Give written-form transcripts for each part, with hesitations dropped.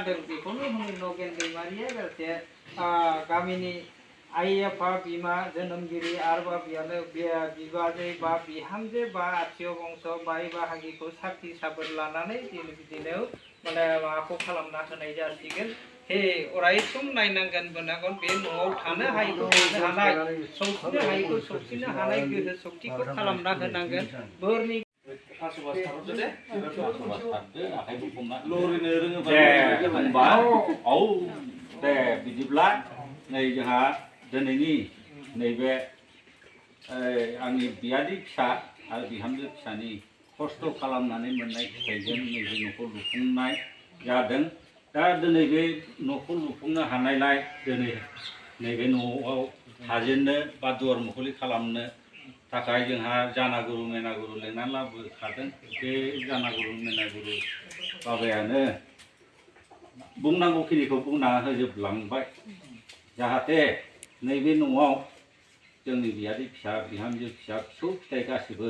जादों बेखौनो होनो नगेन दैमारिया जाहाथे गामिनि आइ आफा बिमा जोनोमगिरि आरोबा बेयावनो बिबाजै बा बिहामजो बा आथिय बंस बाय बाहागिखौ साखि साबोर लानानै बिदिनो माने माबाखौ खालामना होनाय जासिगोन हे अराय सम नायनांगोन बोनांगोन बे न'आव थानो हायैखौ थानो हानाय सौसिनो हायैखौ सौसिनो हानाय गोहो सक्तिखौ खालामना होनांगोन बोरनि दे बिदिब्ला नै जोंहा दिनैनि नैबे आंनि बियादै फिसा आरो बिहामजो फिसानि खस्थ' खालामनानै मोननाय फिथाइजों नैबे न'खौ लुफुंनाय जादों दा दिनै बे न'खौ लुफुंनो हानायलाय दिनै नैबे न'आव थाजेननो बा दुवार मुखुलि खालामनो थाखाय जोंहा जानागुरु मेनागुरु लिंनानै लाबोखादों बे जानागुरु मेनागुरु बाबायानो बुंनांगौखिनिखौ बुंना होजोबलांबाय जाहाथे नैबे न'आव जोंनि बियादै फिसा बिहामजो फिसा फिसौ फिथाइ गासिबो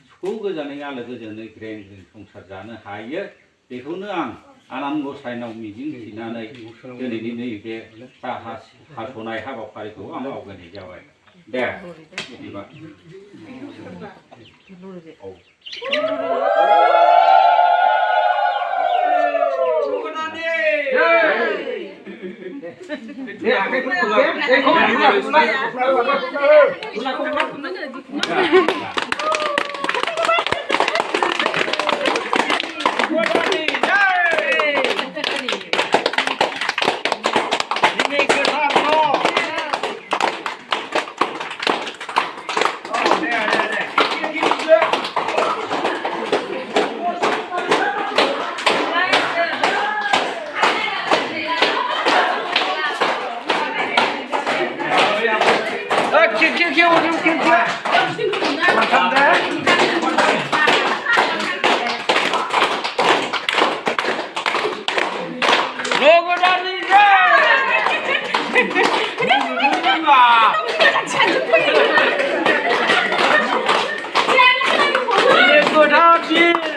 सुखु गोजोनै आलो गोजोनै ग्रें ग्रें संसार जानो हायो बेखौनो आं आनान गसाइनाव मिजिं थिनानै दिनैनि नैबे हास'नाय हाबाफारिखौ आं आवगायनाय जाबाय दे बिदिबा Good